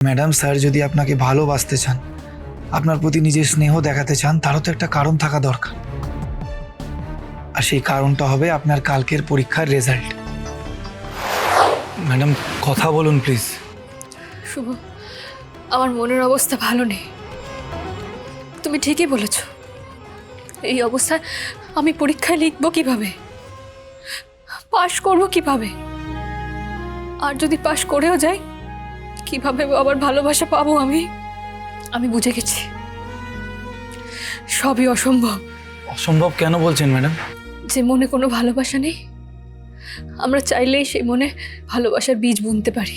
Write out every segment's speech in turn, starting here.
Madam, sir যদি আপনাকে ভালোবাসতে চান, আপনার প্রতি নিজের স্নেহ দেখাতে চান, তারও তো একটা কারণ থাকা দরকার। আর সেই কারণটা হবে আপনার কালকের পরীক্ষার রেজাল্ট। ম্যাডাম, কথা বলুন প্লিজ। শুভ, আমার মনের অবস্থা ভালো নেই। তুমি ঠিকই বলেছ, এই অবস্থায় আমি পরীক্ষায় লিখব কিভাবে, পাশ করব কিভাবে? আর যদি পাশ করেও যাই, কিভাবে আবার ভালোবাসা পাবো? আমি বুঝে গেছি সবই অসম্ভব। অসম্ভব কেন বলছেন ম্যাডাম? যে মনে কোনো ভালোবাসা নেই, আমরা চাইলেই সেই মনে ভালোবাসার বীজ বুনতে পারি,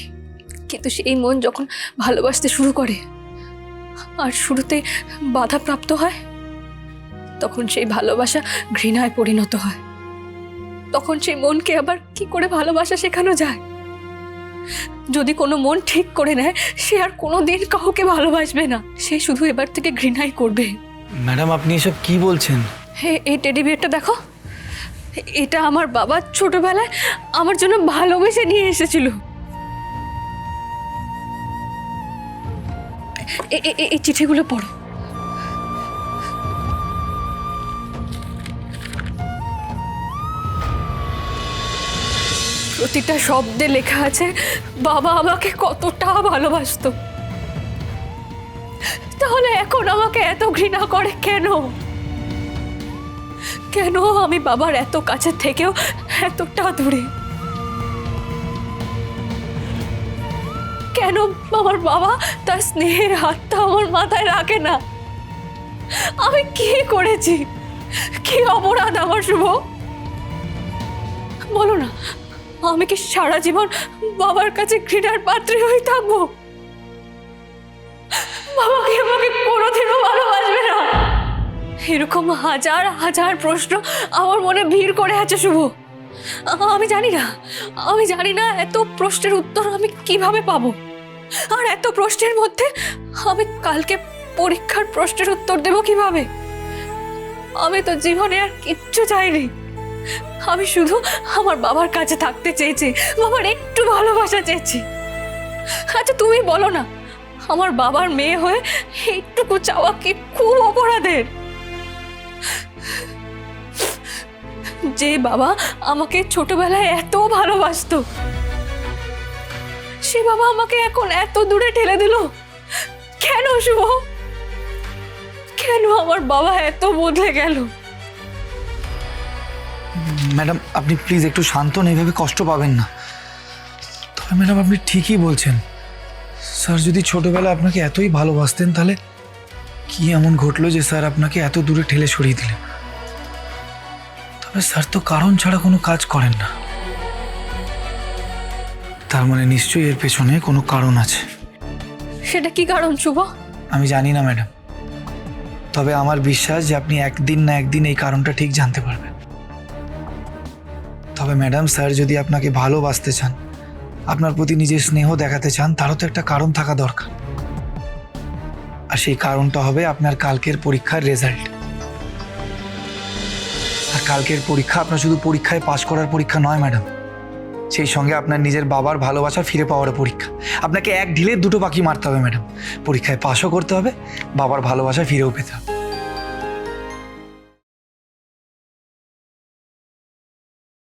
কিন্তু সেই মন যখন ভালোবাসতে শুরু করে আর শুরুতে বাধাপ্রাপ্ত হয়, তখন সেই ভালোবাসা ঘৃণায় পরিণত হয়। তখন সেই মনকে আবার কি করে ভালোবাসা শেখানো যায়? যদি কোনো মন ঠিক করে নেয়, সে আর কোনো দিন কাউকে ভালোবাসবে না, সে শুধু এবার থেকে ঘৃণাই করবে। ম্যাডাম, আপনি এসব কি বলছেন? এই টেডি বিয়ারটা দেখো, এটা আমার বাবা ছোটবেলায় আমার জন্য ভালোবেসে নিয়ে এসেছিল। এই চিঠিগুলো পড়ো। প্রতিটা শব্দে লেখা আছে বাবা আমাকে কতটা ভালোবাসতো। তাহলে এখন আমাকে এত ঘৃণা করে কেন? কেন আমি বাবার এত কাছে থেকেও এতটা দূরে? কেন আমার বাবা তার স্নেহের হাতটা আমার মাথায় রাখে না? আমি কি করেছি? কি অপরাধ আমার শুভ? বলো না, আমি কি সারা জীবন বাবার কাছে ঘৃণার পাত্রী হয়ে থাকবো? বাবাকে আমাকে কোনোদিনও ভালোবাসবে না? এরকম হাজার হাজার প্রশ্ন আমার মনে ভিড় করে আছে শুভ। আমি জানি না এত প্রশ্নের উত্তর আমি কিভাবে পাবো। আর এত প্রশ্নের মধ্যে আমি কালকে পরীক্ষার প্রশ্নের উত্তর দেব কিভাবে? আমি তো জীবনে আর কিচ্ছু চাইনি। আমি শুধু আমার বাবার কাছে থাকতে চেয়েছি, বাবার একটু ভালোবাসা চেয়েছি। আচ্ছা তুমি বলো না, আমার বাবার মেয়ে হয়ে এইটুকু চাওয়া কি খুব অপরাধের? যে বাবা আমাকে ছোটবেলায় এত ভালোবাসতো, সে বাবা আমাকে এখন এত দূরে ঠেলে দিল কেন শুভ? কেন আমার বাবা এত বদলে গেল? ম্যাডাম, আপনি প্লিজ একটু শান্ত হন, এইভাবে কষ্ট পাবেন না। তবে ম্যাডাম, আপনি ঠিকই বলছেন। স্যার যদি ছোটবেলায় আপনাকে এতই ভালোবাসতেন, তাহলে কি এমন ঘটলো যে স্যার আপনাকে এত দূরে ঠেলে সরিয়ে দিলেন? তবে স্যার তো কারণ ছাড়া কোনো কাজ করেন না। তার মানে নিশ্চয়ই এর পেছনে কোনো কারণ আছে। সেটা কি কারণ শুভ? আমি জানি না ম্যাডাম, তবে আমার বিশ্বাস যে আপনি একদিন না একদিন এই কারণটা ঠিক জানতে পারবেন। তবে ম্যাডাম, স্যার যদি আপনাকে ভালোবাসতে চান, আপনার প্রতি নিজের স্নেহ দেখাতে চান, তারও তো একটা কারণ থাকা দরকার। আর সেই কারণটা হবে আপনার কালকের পরীক্ষার রেজাল্ট। আর কালকের পরীক্ষা আপনার শুধু পরীক্ষায় পাশ করার পরীক্ষা নয় ম্যাডাম, সেই সঙ্গে আপনার নিজের বাবার ভালোবাসা ফিরে পাওয়ার পরীক্ষা। আপনাকে এক ঢিলে দুটো পাখি মারতে হবে ম্যাডাম। পরীক্ষায় পাশও করতে হবে, বাবার ভালোবাসা ফিরেও পেতে হবে।